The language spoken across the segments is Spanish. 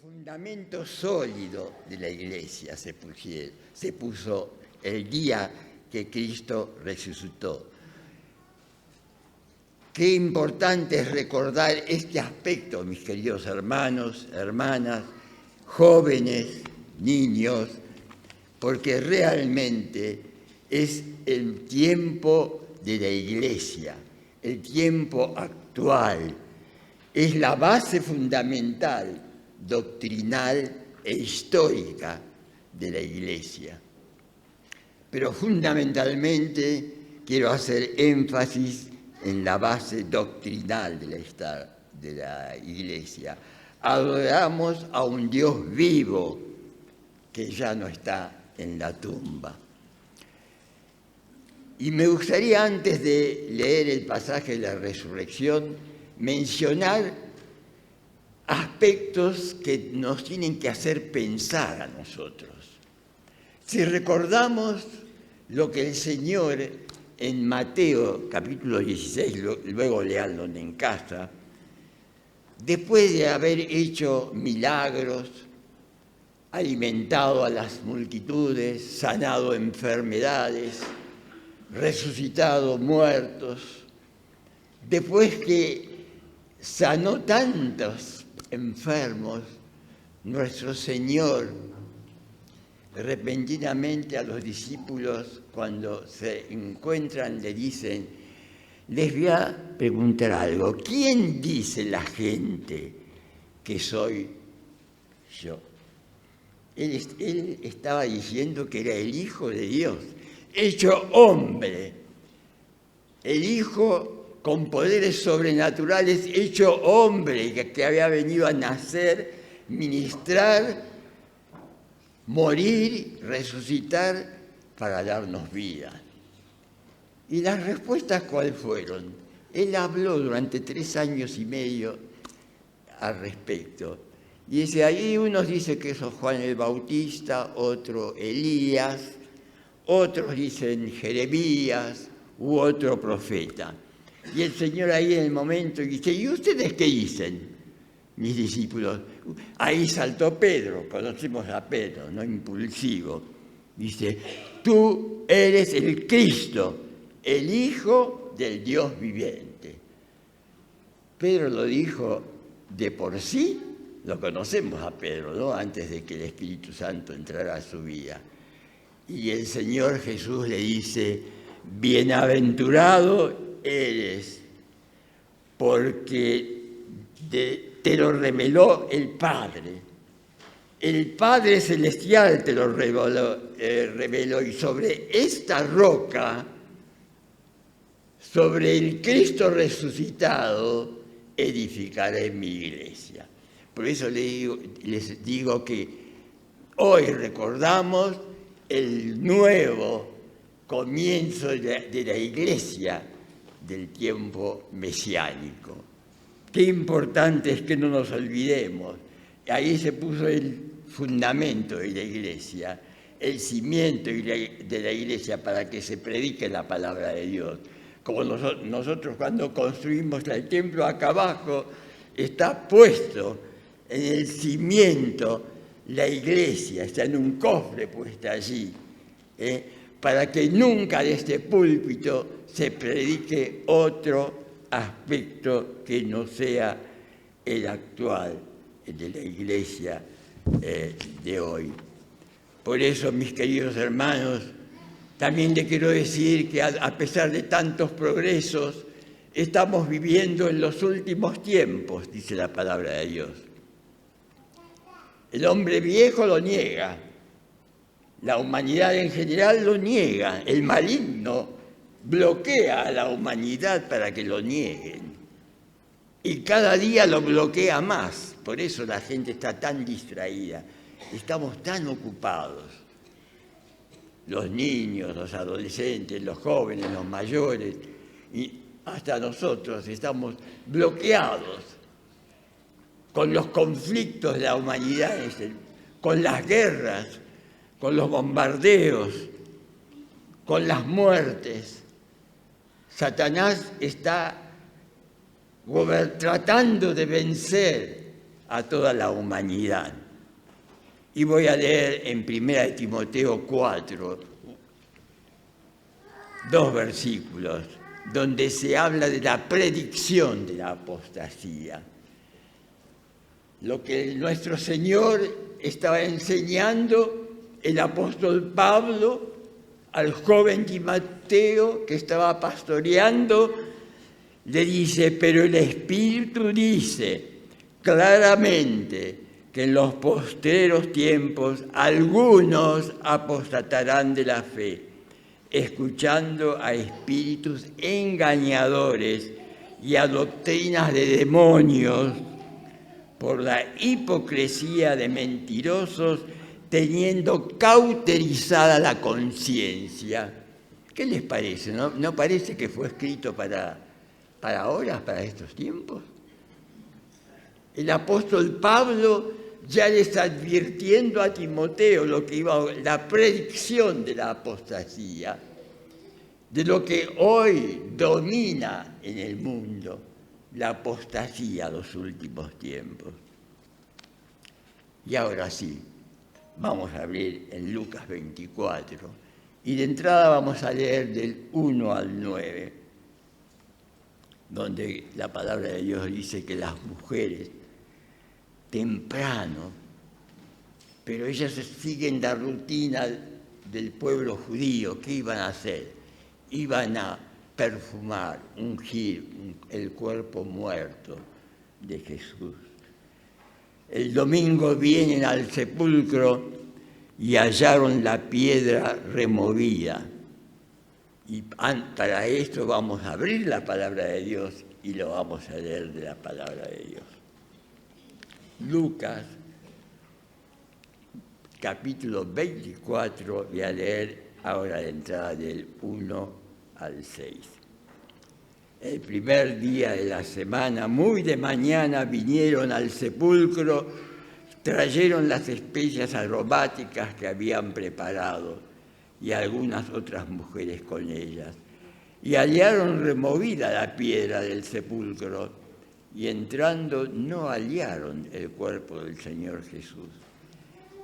fundamento sólido de la Iglesia se puso el día que Cristo resucitó. Qué importante es recordar este aspecto, mis queridos hermanos, hermanas, jóvenes, niños, porque realmente es el tiempo de la Iglesia, el tiempo actual, es la base fundamental, doctrinal e histórica de la Iglesia. Pero fundamentalmente quiero hacer énfasis en la base doctrinal de la Iglesia. Adoramos a un Dios vivo que ya no está en la tumba. Y me gustaría, antes de leer el pasaje de la resurrección, mencionar aspectos que nos tienen que hacer pensar a nosotros. Si recordamos lo que el Señor en Mateo capítulo 16, luego leanlo en casa, después de haber hecho milagros, alimentado a las multitudes, sanado enfermedades, resucitado muertos, después que sanó tantos enfermos, nuestro Señor repentinamente a los discípulos, cuando se encuentran, le dicen: les voy a preguntar algo, ¿quién dice la gente que soy yo? Él estaba diciendo que era el Hijo de Dios, hecho hombre, el Hijo con poderes sobrenaturales, hecho hombre, que había venido a nacer, ministrar, morir, resucitar para darnos vida. ¿Y las respuestas cuáles fueron? Él habló durante 3 años y medio al respecto. Y dice, ahí unos dicen que eso es Juan el Bautista, otro Elías, otros dicen Jeremías u otro profeta. Y el Señor ahí en el momento dice, ¿y ustedes qué dicen, mis discípulos? Ahí saltó Pedro, conocemos a Pedro, no impulsivo. Dice, tú eres el Cristo, el Hijo del Dios viviente. Pedro lo dijo de por sí, lo conocemos a Pedro, ¿no? Antes de que el Espíritu Santo entrara a su vida. Y el Señor Jesús le dice, bienaventurado eres, porque te lo reveló el Padre. El Padre Celestial te lo reveló, y sobre esta roca, sobre el Cristo resucitado, edificaré mi iglesia. Por eso les digo que hoy recordamos el nuevo comienzo de la iglesia del tiempo mesiánico. Qué importante es que no nos olvidemos. Ahí se puso el fundamento de la iglesia, el cimiento de la iglesia para que se predique la palabra de Dios. Como nosotros cuando construimos el templo acá abajo, está puesto en el cimiento la iglesia, está en un cofre puesta allí, para que nunca de este púlpito se predique otro aspecto que no sea el actual de la iglesia de hoy. Por eso, mis queridos hermanos, también les quiero decir que a pesar de tantos progresos, estamos viviendo en los últimos tiempos, dice la palabra de Dios. El hombre viejo lo niega, la humanidad en general lo niega, el maligno bloquea a la humanidad para que lo nieguen. Y cada día lo bloquea más, por eso la gente está tan distraída, estamos tan ocupados. Los niños, los adolescentes, los jóvenes, los mayores, y hasta nosotros estamos bloqueados con los conflictos de la humanidad, con las guerras, con los bombardeos, con las muertes. Satanás está tratando de vencer a toda la humanidad. Y voy a leer en 1 Timoteo 4, 2 versículos, donde se habla de la predicción de la apostasía. Lo que nuestro Señor estaba enseñando, el apóstol Pablo, al joven Timoteo que estaba pastoreando, le dice: pero el Espíritu dice claramente que en los postreros tiempos algunos apostatarán de la fe, escuchando a espíritus engañadores y a doctrinas de demonios, por la hipocresía de mentirosos, teniendo cauterizada la conciencia. ¿Qué les parece? ¿No parece que fue escrito para ahora, para estos tiempos? El apóstol Pablo ya le está advirtiendo a Timoteo lo que la predicción de la apostasía, de lo que hoy domina en el mundo, la apostasía de los últimos tiempos. Y ahora sí, vamos a abrir en Lucas 24, y de entrada vamos a leer del 1 al 9, donde la palabra de Dios dice que las mujeres temprano, pero ellas siguen la rutina del pueblo judío. ¿Qué iban a hacer? Iban a perfumar, ungir el cuerpo muerto de Jesús. El domingo vienen al sepulcro y hallaron la piedra removida. Y para esto vamos a abrir la palabra de Dios y lo vamos a leer de la palabra de Dios. Lucas, capítulo 24, voy a leer ahora la entrada del 1 al 6. El primer día de la semana, muy de mañana, vinieron al sepulcro, trajeron las especias aromáticas que habían preparado y algunas otras mujeres con ellas, y hallaron removida la piedra del sepulcro, y entrando no hallaron el cuerpo del Señor Jesús.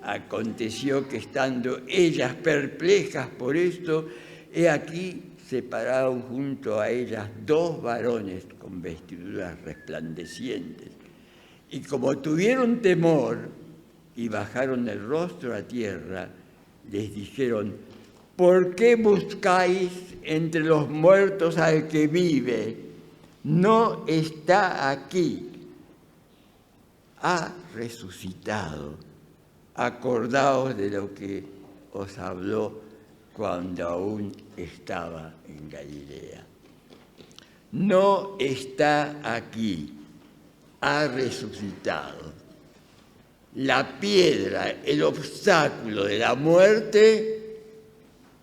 Aconteció que estando ellas perplejas por esto, he aquí se pararon junto a ellas 2 varones con vestiduras resplandecientes, y como tuvieron temor y bajaron el rostro a tierra, les dijeron: ¿por qué buscáis entre los muertos al que vive? No está aquí, ha resucitado. Acordaos de lo que os habló cuando aún estaba en Galilea. No está aquí, ha resucitado. La piedra, el obstáculo de la muerte,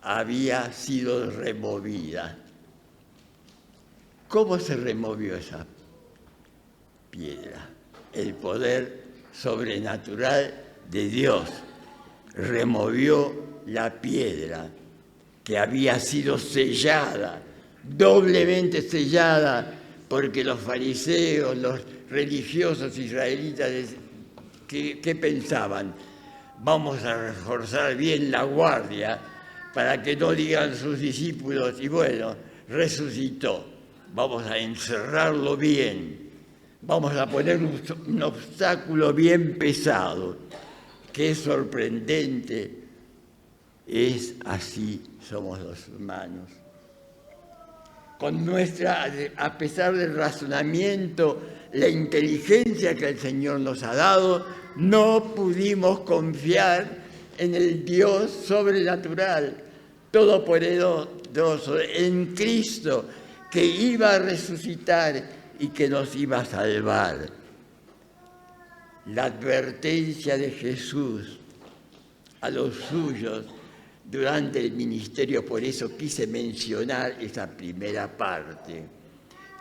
había sido removida. ¿Cómo se removió esa piedra? El poder sobrenatural de Dios removió la piedra que había sido sellada, doblemente sellada, porque los fariseos, los religiosos israelitas, ¿qué pensaban? Vamos a reforzar bien la guardia para que no digan sus discípulos, y bueno, resucitó. Vamos a encerrarlo bien, vamos a poner un obstáculo bien pesado. Qué sorprendente es, así somos los humanos. Con a pesar del razonamiento, la inteligencia que el Señor nos ha dado, no pudimos confiar en el Dios sobrenatural, todopoderoso, en Cristo, que iba a resucitar y que nos iba a salvar. La advertencia de Jesús a los suyos durante el ministerio, por eso quise mencionar esa primera parte.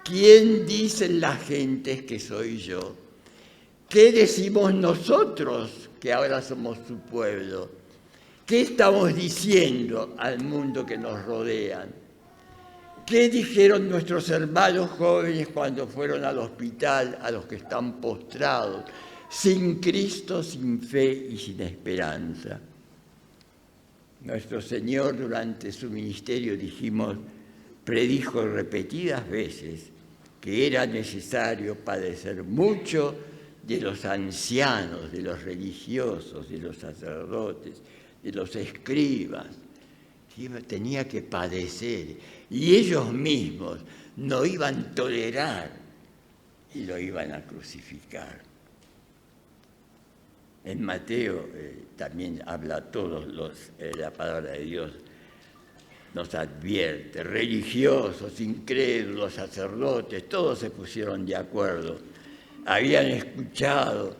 ¿Quién dicen las gentes que soy yo? ¿Qué decimos nosotros que ahora somos su pueblo? ¿Qué estamos diciendo al mundo que nos rodea? ¿Qué dijeron nuestros hermanos jóvenes cuando fueron al hospital, a los que están postrados? Sin Cristo, sin fe y sin esperanza. Nuestro Señor durante su ministerio, predijo repetidas veces que era necesario padecer mucho de los ancianos, de los religiosos, de los sacerdotes, de los escribas. Tenía que padecer y ellos mismos no iban a tolerar y lo iban a crucificar. En Mateo también habla la palabra de Dios, nos advierte, religiosos, incrédulos, sacerdotes, todos se pusieron de acuerdo. Habían escuchado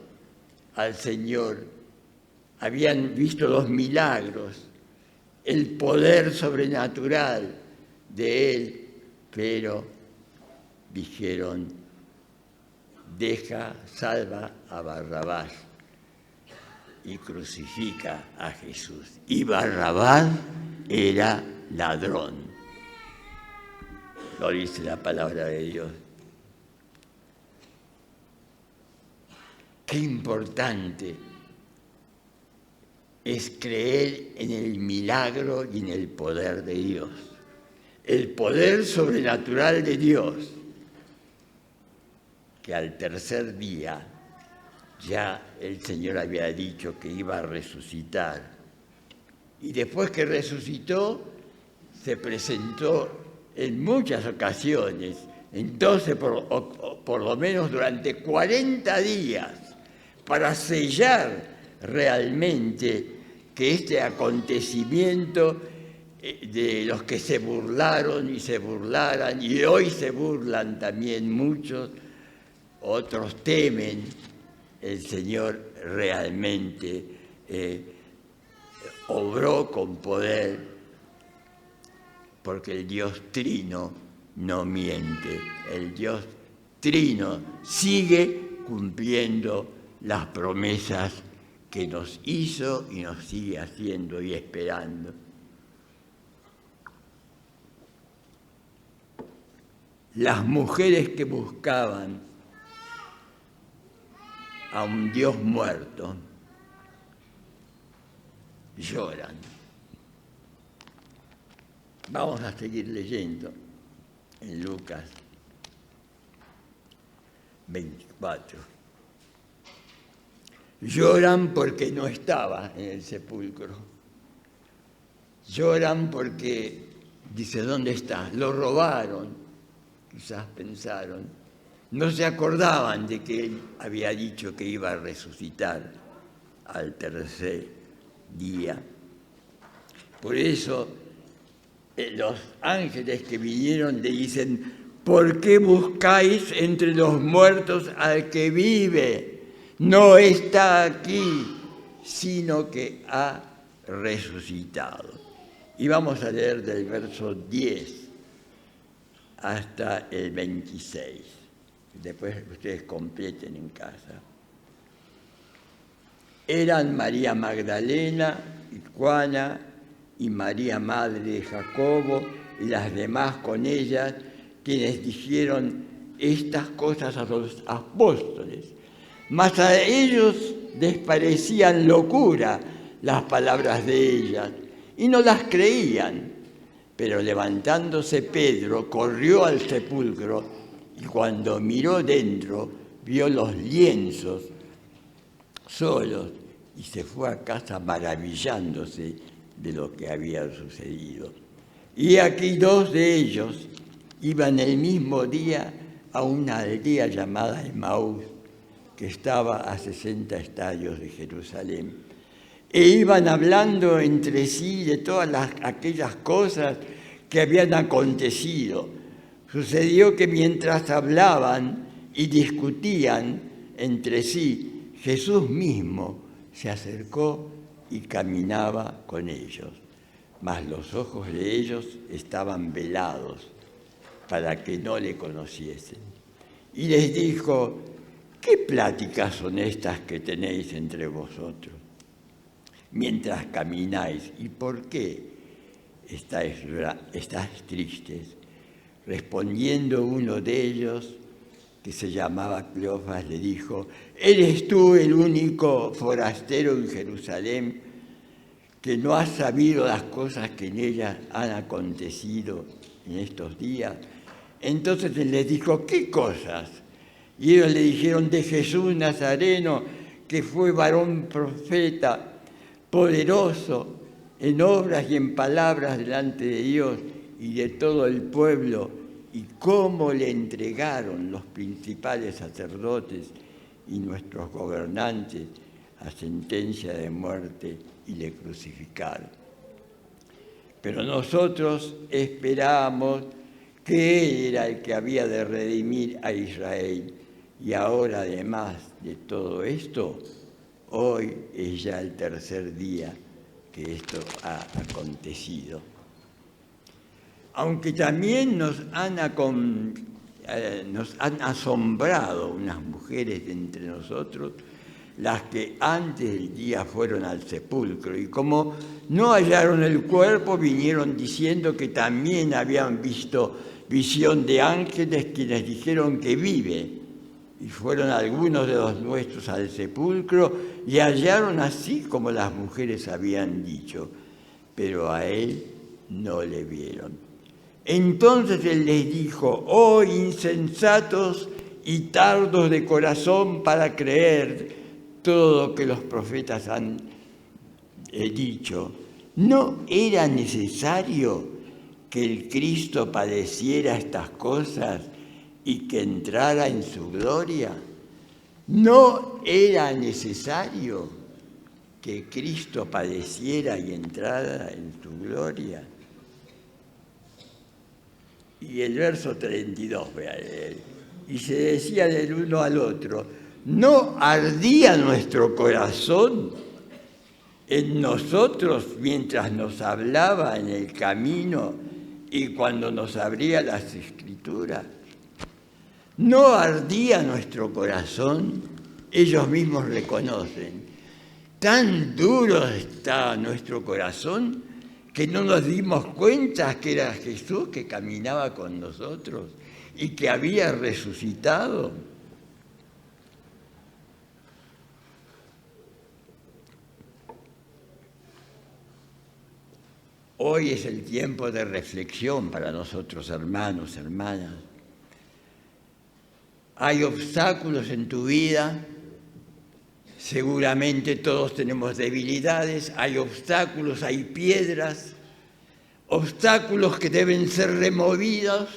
al Señor, habían visto los milagros, el poder sobrenatural de Él, pero dijeron, salva a Barrabás y crucifica a Jesús. Y Barrabás era ladrón. Lo dice la palabra de Dios. Qué importante es creer en el milagro y en el poder de Dios. El poder sobrenatural de Dios, que al tercer día ya el Señor había dicho que iba a resucitar. Y después que resucitó, se presentó en muchas ocasiones, entonces por lo menos durante 40 días, para sellar realmente que este acontecimiento de los que se burlaron y se burlaran, y hoy se burlan también muchos, otros temen, el Señor realmente obró con poder, porque el Dios Trino no miente, el Dios Trino sigue cumpliendo las promesas que nos hizo y nos sigue haciendo y esperando. Las mujeres que buscaban a un Dios muerto lloran. Vamos a seguir leyendo en Lucas 24. Lloran porque no estaba en el sepulcro. Lloran porque, dice, ¿dónde está? Lo robaron, quizás pensaron. No se acordaban de que él había dicho que iba a resucitar al tercer día. Por eso los ángeles que vinieron le dicen, ¿por qué buscáis entre los muertos al que vive? No está aquí, sino que ha resucitado. Y vamos a leer del verso 10 hasta el 26. Después ustedes completen en casa. Eran María Magdalena y Juana y María, madre de Jacobo, y las demás con ellas, quienes dijeron estas cosas a los apóstoles. Mas a ellos les parecían locura las palabras de ellas, y no las creían. Pero levantándose Pedro, corrió al sepulcro, y cuando miró dentro, vio los lienzos solos, y se fue a casa maravillándose de lo que había sucedido. Y aquí 2 de ellos iban el mismo día a una aldea llamada Emaús, que estaba a 60 estadios de Jerusalén. E iban hablando entre sí de todas aquellas cosas que habían acontecido. Sucedió que mientras hablaban y discutían entre sí, Jesús mismo se acercó y caminaba con ellos, mas los ojos de ellos estaban velados para que no le conociesen. Y les dijo, ¿qué pláticas son estas que tenéis entre vosotros mientras camináis? ¿Y por qué estáis tristes? Respondiendo uno de ellos, que se llamaba Cleofas, le dijo: ¿eres tú el único forastero en Jerusalén que no has sabido las cosas que en ella han acontecido en estos días? Entonces él les dijo: ¿qué cosas? Y ellos le dijeron: de Jesús Nazareno, que fue varón profeta, poderoso en obras y en palabras delante de Dios y de todo el pueblo, y cómo le entregaron los principales sacerdotes y nuestros gobernantes a sentencia de muerte y le crucificaron. Pero nosotros esperábamos que Él era el que había de redimir a Israel. Y ahora, además de todo esto, hoy es ya el tercer día que esto ha acontecido. Aunque también nos han asombrado unas mujeres de entre nosotros, las que antes del día fueron al sepulcro, y como no hallaron el cuerpo, vinieron diciendo que también habían visto visión de ángeles quienes dijeron que vive. Y fueron algunos de los nuestros al sepulcro y hallaron así como las mujeres habían dicho, pero a él no le vieron. Entonces él les dijo: oh insensatos y tardos de corazón para creer todo lo que los profetas han dicho. ¿No era necesario que el Cristo padeciera estas cosas y que entrara en su gloria? ¿No era necesario que Cristo padeciera y entrara en su gloria? Y el verso 32, vean, y se decía del uno al otro: ¿no ardía nuestro corazón en nosotros mientras nos hablaba en el camino y cuando nos abría las Escrituras? ¿No ardía nuestro corazón? Ellos mismos reconocen. Tan duro está nuestro corazón que no nos dimos cuenta que era Jesús que caminaba con nosotros y que había resucitado. Hoy es el tiempo de reflexión para nosotros, hermanos, hermanas. Hay obstáculos en tu vida, seguramente todos tenemos debilidades, hay obstáculos, hay piedras, obstáculos que deben ser removidos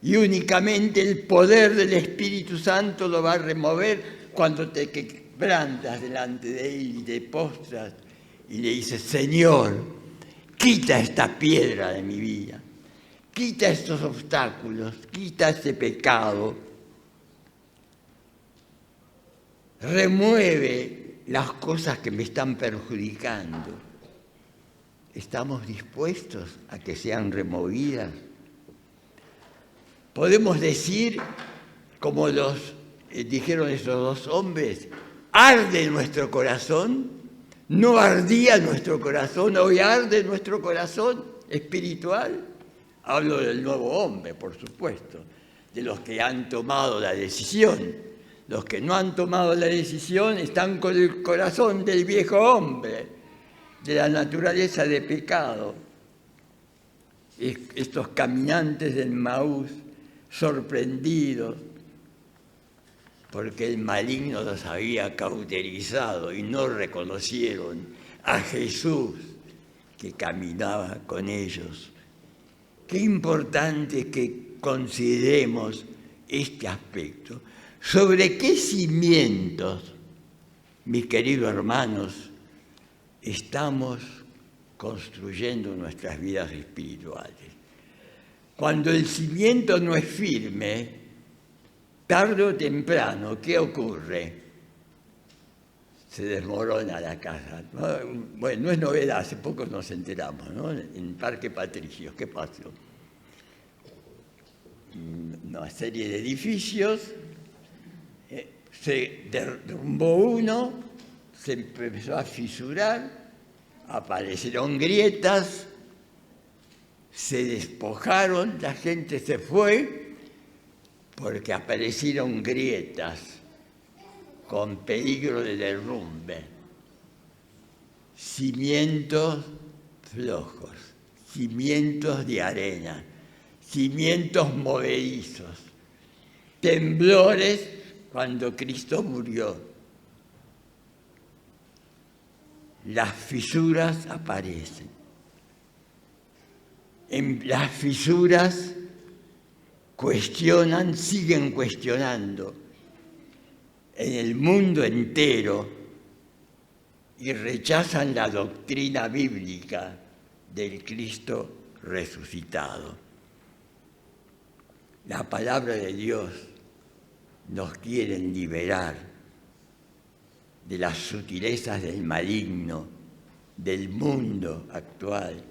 y únicamente el poder del Espíritu Santo lo va a remover cuando te quebrantas delante de Él y te postras y le dices: Señor, quita esta piedra de mi vida, quita estos obstáculos, quita este pecado. Remueve las cosas que me están perjudicando. ¿Estamos dispuestos a que sean removidas? Podemos decir, como dijeron esos dos hombres: ¿arde nuestro corazón? ¿No ardía nuestro corazón? ¿Hoy arde nuestro corazón espiritual? Hablo del nuevo hombre, por supuesto, de los que han tomado la decisión. Los que no han tomado la decisión están con el corazón del viejo hombre, de la naturaleza de pecado. Estos caminantes del Maús, sorprendidos, porque el maligno los había cauterizado y no reconocieron a Jesús que caminaba con ellos. Qué importante que consideremos este aspecto. ¿Sobre qué cimientos, mis queridos hermanos, estamos construyendo nuestras vidas espirituales? Cuando el cimiento no es firme, tarde o temprano, ¿qué ocurre? Se desmorona la casa. Bueno, no es novedad, hace poco nos enteramos, ¿no? En Parque Patricios, ¿qué pasó? Una serie de edificios. Se derrumbó uno, se empezó a fisurar, aparecieron grietas, se despojaron, la gente se fue, porque aparecieron grietas con peligro de derrumbe, cimientos flojos, cimientos de arena, cimientos movedizos, temblores cuando Cristo murió. Las fisuras aparecen. En las fisuras cuestionan, siguen cuestionando en el mundo entero y rechazan la doctrina bíblica del Cristo resucitado. La palabra de Dios nos quiere liberar de las sutilezas del maligno, del mundo actual,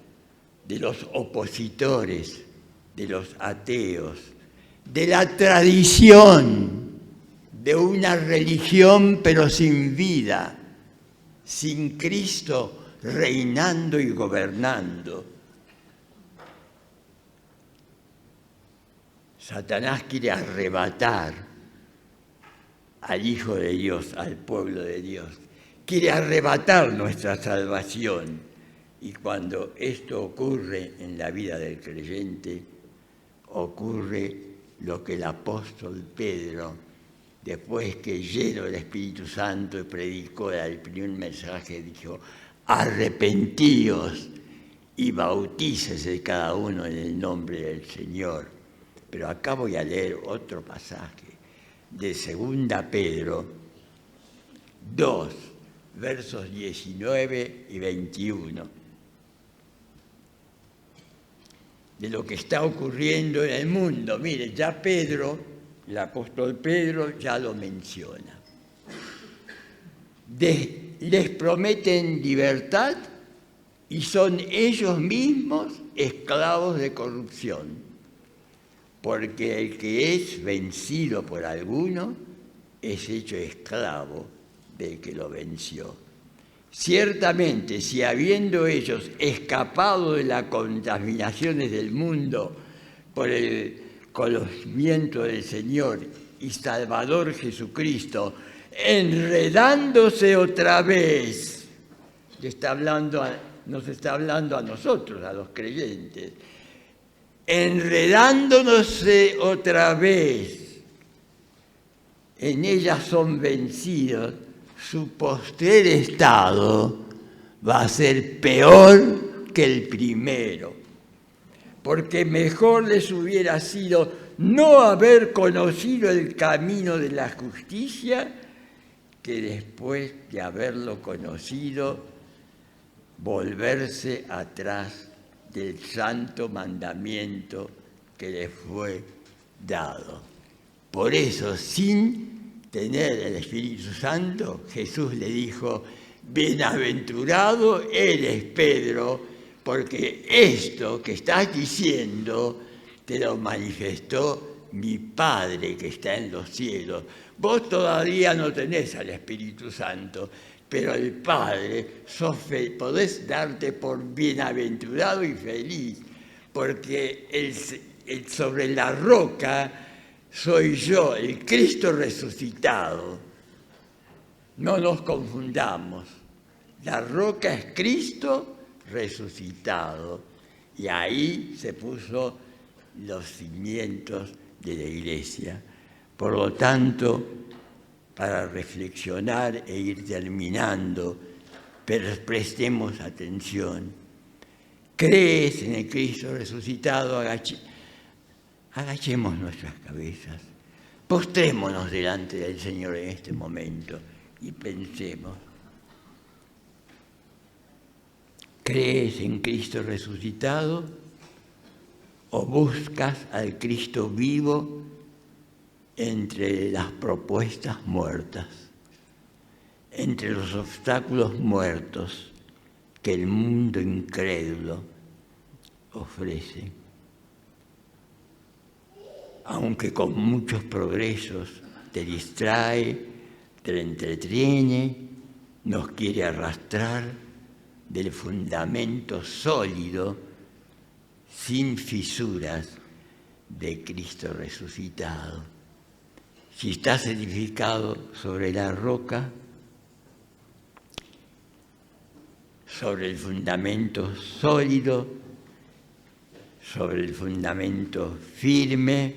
de los opositores, de los ateos, de la tradición de una religión pero sin vida, sin Cristo reinando y gobernando. Satanás quiere arrebatar al Hijo de Dios, al pueblo de Dios. Quiere arrebatar nuestra salvación. Y cuando esto ocurre en la vida del creyente, ocurre lo que el apóstol Pedro, después que lleno del Espíritu Santo y predicó el primer mensaje, dijo: arrepentíos y bautícese cada uno en el nombre del Señor. Pero acá voy a leer otro pasaje de 2 Pedro 2, versos 19 y 21, de lo que está ocurriendo en el mundo. Mire, ya Pedro, el apóstol Pedro, ya lo menciona. Les prometen libertad y son ellos mismos esclavos de corrupción, porque el que es vencido por alguno es hecho esclavo del que lo venció. Ciertamente, si habiendo ellos escapado de las contaminaciones del mundo por el conocimiento del Señor y Salvador Jesucristo, enredándose otra vez, nos está hablando a nosotros, a los creyentes, enredándose otra vez, en ellas son vencidos, su postrer estado va a ser peor que el primero, porque mejor les hubiera sido no haber conocido el camino de la justicia que después de haberlo conocido volverse atrás del santo mandamiento que les fue dado. Por eso, sin tener el Espíritu Santo, Jesús le dijo: bienaventurado eres, Pedro, porque esto que estás diciendo te lo manifestó mi Padre que está en los cielos. Vos todavía no tenés al Espíritu Santo, pero el Padre, podés darte por bienaventurado y feliz, porque sobre la roca soy yo, el Cristo resucitado. No nos confundamos. La roca es Cristo resucitado. Y ahí se puso los cimientos de la Iglesia. Por lo tanto, para reflexionar e ir terminando, pero prestemos atención. ¿Crees en el Cristo resucitado? Agachemos nuestras cabezas, postrémonos delante del Señor en este momento y pensemos. ¿Crees en Cristo resucitado o buscas al Cristo vivo entre las propuestas muertas, entre los obstáculos muertos que el mundo incrédulo ofrece? Aunque con muchos progresos te distrae, te entretiene, nos quiere arrastrar del fundamento sólido, sin fisuras, de Cristo resucitado. si estás edificado sobre la roca, sobre el fundamento sólido, sobre el fundamento firme,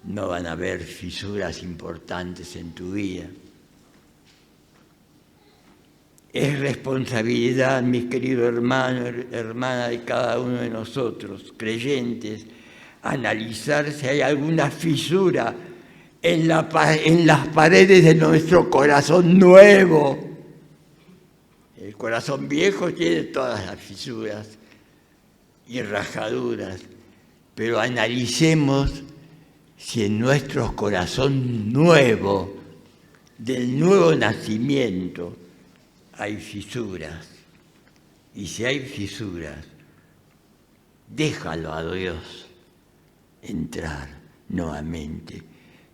no van a haber fisuras importantes en tu vida. Es responsabilidad, mis queridos hermanos, hermanas, de cada uno de nosotros, creyentes, analizar si hay alguna fisura en las paredes de nuestro corazón nuevo. El corazón viejo tiene todas las fisuras y rajaduras, pero analicemos si en nuestro corazón nuevo, del nuevo nacimiento, hay fisuras. Y si hay fisuras, déjalo a Dios entrar nuevamente.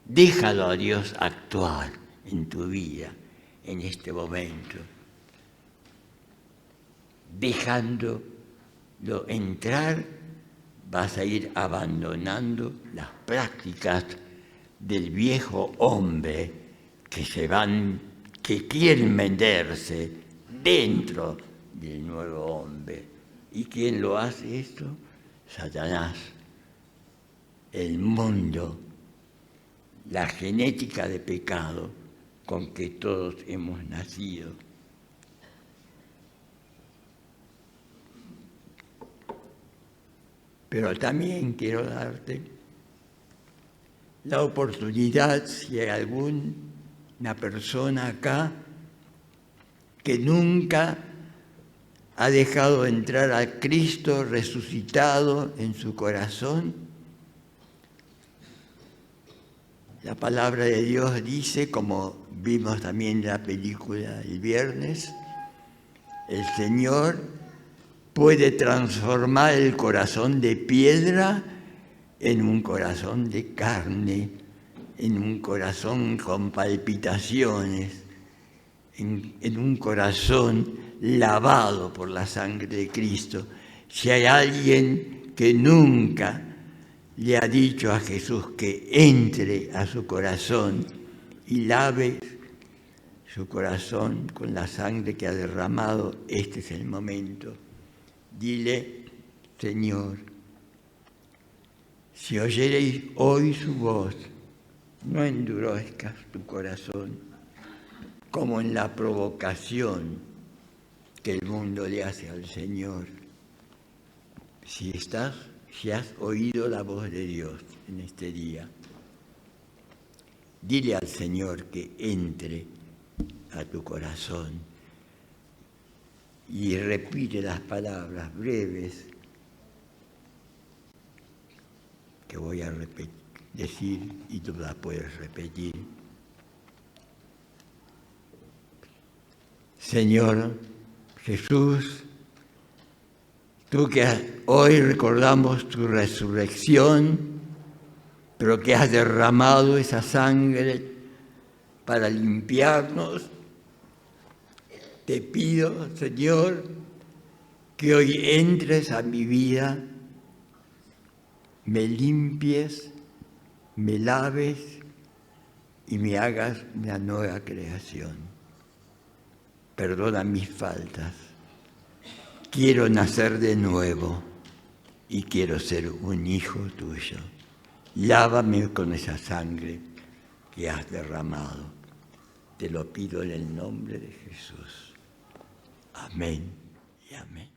Déjalo a Dios actuar en tu vida en este momento. Dejándolo entrar, vas a ir abandonando las prácticas del viejo hombre que quieren venderse dentro del nuevo hombre. ¿Y quién lo hace esto? Satanás, el mundo, la genética de pecado con que todos hemos nacido. Pero también quiero darte la oportunidad, si hay alguna persona acá que nunca ha dejado entrar a Cristo resucitado en su corazón. La palabra de Dios dice, como vimos también en la película el viernes, el Señor puede transformar el corazón de piedra en un corazón de carne, en un corazón con palpitaciones, en un corazón lavado por la sangre de Cristo. Si hay alguien que nunca le ha dicho a Jesús que entre a su corazón y lave su corazón con la sangre que ha derramado, este es el momento. Dile: Señor, si oyereis hoy su voz, no endurezcas tu corazón, como en la provocación que el mundo le hace al Señor. Si has oído la voz de Dios en este día, dile al Señor que entre a tu corazón y repite las palabras breves que voy a decir y tú las puedes repetir. Señor Jesús, tú que hoy recordamos tu resurrección, pero que has derramado esa sangre para limpiarnos, te pido, Señor, que hoy entres a mi vida, me limpies, me laves y me hagas una nueva creación. Perdona mis faltas. Quiero nacer de nuevo y quiero ser un hijo tuyo. Lávame con esa sangre que has derramado. Te lo pido en el nombre de Jesús. Amén y amén.